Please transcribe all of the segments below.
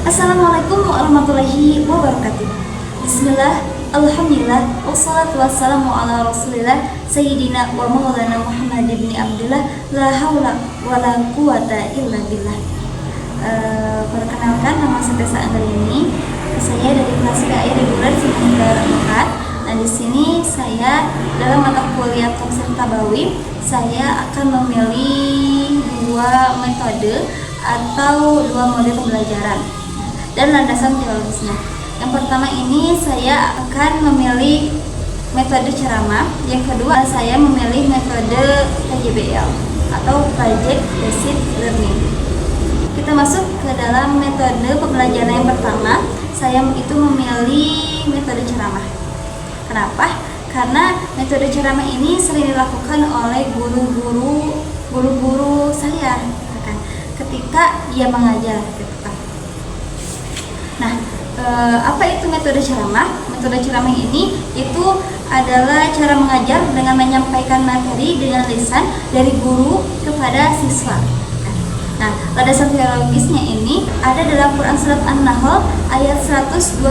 Assalamualaikum warahmatullahi wabarakatuh. Bismillah, alhamdulillah, wassalatu wassalamu ala rasulillah Sayyidina wa maulana Muhammad ibn Abdullah. La hawla wa la quwata illa billah. Perkenalkan, nama saya Tessa Anggarini. Saya dari kelas PAI reguler semester 4. Nah, di sini saya dalam mata kuliah konsep tabawi, saya akan memilih dua metode atau dua model pembelajaran dan landasan teologisnya. Yang pertama ini saya akan memilih metode ceramah. Yang kedua saya memilih metode PJBL atau Project Based Learning. Kita masuk ke dalam metode pembelajaran yang pertama. Saya itu memilih metode ceramah. Kenapa? Karena metode ceramah ini sering dilakukan oleh guru-guru saya ketika ia mengajar. Nah, apa itu metode ceramah? Metode ceramah ini itu adalah cara mengajar dengan menyampaikan materi dengan lisan dari guru kepada siswa. Nah, landasan teologisnya ini ada dalam Quran surat An-Nahl ayat 125.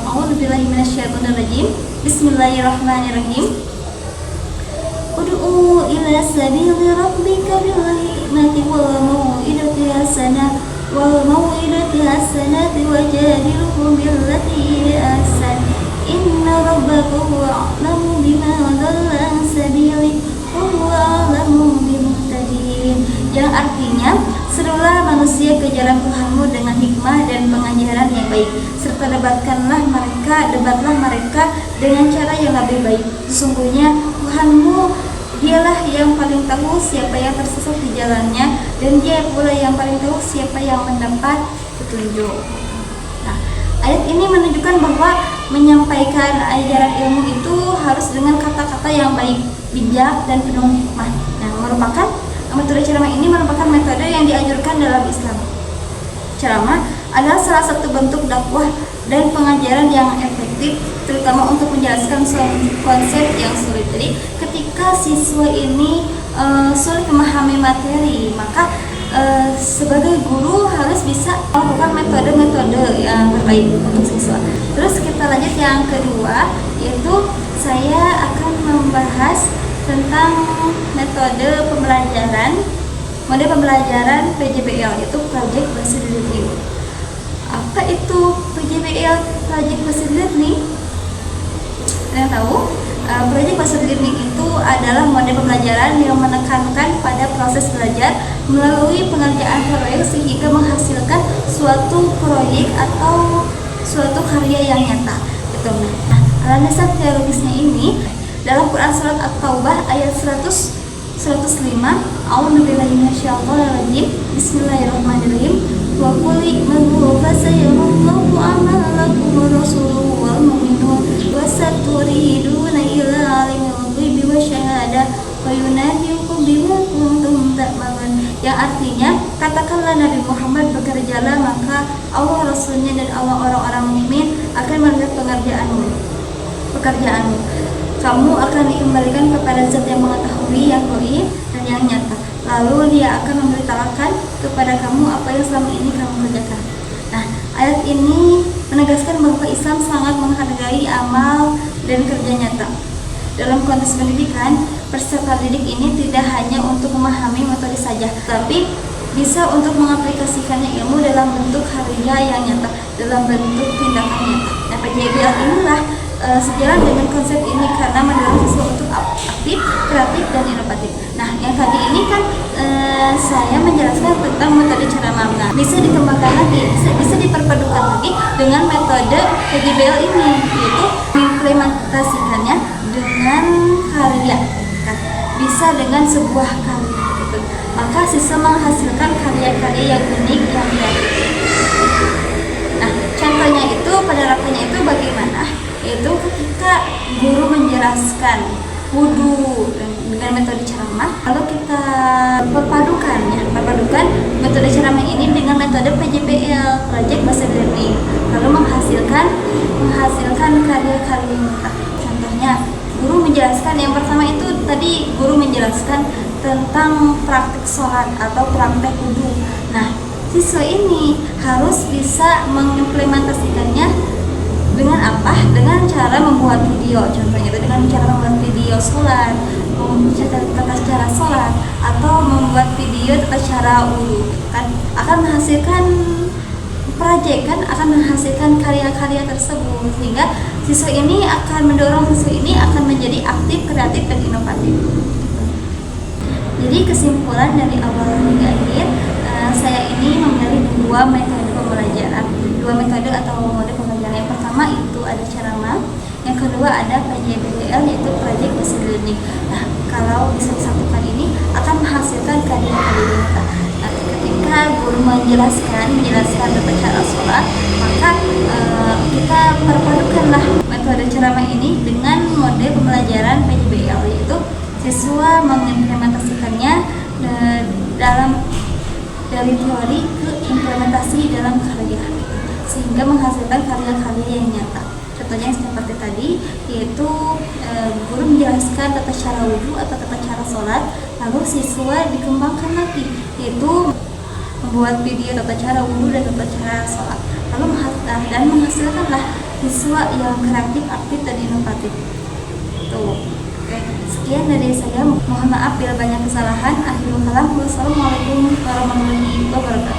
A'udzubillahi minasyaitonirrajim. Bismillahirrahmanirrahim. Ud'u ila sabili rabbika bil hikmati wal mau'izati hasanah wajadilhum billati ahsan inna rabbaka huwa a'lamu bima dhalla an sabilihi wa huwa a'lamu bil muhtadin. Yang artinya, serulah manusia ke jalan Tuhanmu dengan hikmah dan pengajaran yang baik, serta debatlah mereka dengan cara yang lebih baik. Sesungguhnya Tuhanmu, Dialah yang paling tahu siapa yang tersesat di jalannya, dan Dia pula yang paling tahu siapa yang mendapat petunjuk. Nah, ayat ini menunjukkan bahwa menyampaikan ajaran ilmu itu harus dengan kata-kata yang baik, bijak, dan penuh hikmah. Nah, metode ceramah ini merupakan metode yang dianjurkan dalam Islam. Ceramah adalah salah satu bentuk dakwah dan pengajaran yang efektif, terutama untuk menjelaskan konsep yang sulit. Jadi ketika siswa ini sulit memahami materi, maka sebagai guru harus bisa melakukan metode-metode yang terbaik untuk siswa. Terus kita lanjut yang kedua, yaitu saya akan membahas tentang metode pembelajaran, model pembelajaran PJBL, yaitu Project Based Learning. Apa itu PJBL, Project Based Learning? Kalian tahu? Project Based Learning itu adalah model pembelajaran yang menekankan pada proses belajar melalui pengerjaan proyek sehingga menghasilkan suatu proyek atau suatu karya yang nyata. Gitu. Nah, landasan teologisnya ini dalam Quran surat At-Taubah ayat 105. A'udzubillahi minasyaitonirrajim. Bismillahirrahmanirrahim. Wa qul i'malu fasayarallahu a'malakum wa rasuluhu wal mu'minun wa saturiduna ila alimil ghaibi wasyahadah wa yunabbi'ukum bima kuntum ta'malun. Yang artinya, katakanlah Nabi Muhammad, bekerjalah, maka Allah, Rasulnya, dan Allah orang-orang mukmin akan melihat pekerjaanmu. Kamu akan dikembalikan kepada Zat yang mengetahui yang gaib dan yang nyata. Lalu Dia akan memberitahukan kepada kamu apa yang selama ini kamu kerjakan. Nah, ayat ini menegaskan bahwa Islam sangat menghargai amal dan kerja nyata. Dalam konteks pendidikan, peserta didik ini tidak hanya untuk memahami metode saja, tapi bisa untuk mengaplikasikannya ilmu dalam bentuk karya yang nyata, dalam bentuk tindakan nyata. Nah, PJBL inilah sejalan dengan konsep ini karena mendorong siswa untuk aktif, kreatif, dan inovatif. Nah, yang tadi ini kan saya menjelaskan tentang metode ceramah. Nah, bisa dikembangkan lagi, bisa diperpadukan lagi dengan metode PJBL ini, yaitu mengimplementasikannya dengan karya, bisa dengan sebuah karya. Gitu. Maka siswa menghasilkan karya-karya yang unik, yang kreatif. Nah, contohnya itu, penerapannya itu bagaimana? Yaitu ketika guru menjelaskan wudhu dengan metode ceramah, lalu kita perpadukan metode ceramah ini dengan metode PJBL, Project Based Learning, lalu menghasilkan karya-karya nyata. Contohnya, guru menjelaskan, yang pertama itu tadi guru menjelaskan tentang praktik sholat atau praktek wudhu. Nah, siswa ini harus bisa mengimplementasikannya dengan apa? Dengan cara membuat video, contohnya itu dengan cara membuat video sholat, tata cara sholat, atau membuat video tata cara wudhu, kan akan menghasilkan proyek, kan akan menghasilkan karya-karya tersebut, sehingga siswa ini akan mendorong siswa ini akan menjadi aktif, kreatif, dan inovatif. Jadi kesimpulan dari awal hingga akhir, saya ini memilih dua metode pembelajaran, dua metode atau mode pembelajaran. Yang pertama itu ada ceramah, yang kedua ada PJBL yaitu Project Based Learning. Nah, kalau bisa disatukan ini akan menghasilkan karya-karya nyata. Nah, ketika guru menjelaskan tata cara sholat, maka kita perpadukanlah metode ceramah ini dengan mode pembelajaran PJBL, yaitu siswa mengimplementasikannya dari teori ke implementasi dalam karya, sehingga menghasilkan karya-karya yang nyata. Contohnya seperti tadi, yaitu guru menjelaskan tata cara wudhu atau tata cara sholat, lalu siswa dikembangkan lagi, yaitu membuat video tata cara wudhu dan tata cara sholat, lalu menghasilkanlah siswa yang kreatif, aktif, dan inovatif. Tuh. Oke, sekian dari saya. Mohon maaf bila banyak kesalahan. Akhirul kalam. Wassalamualaikum warahmatullahi wabarakatuh.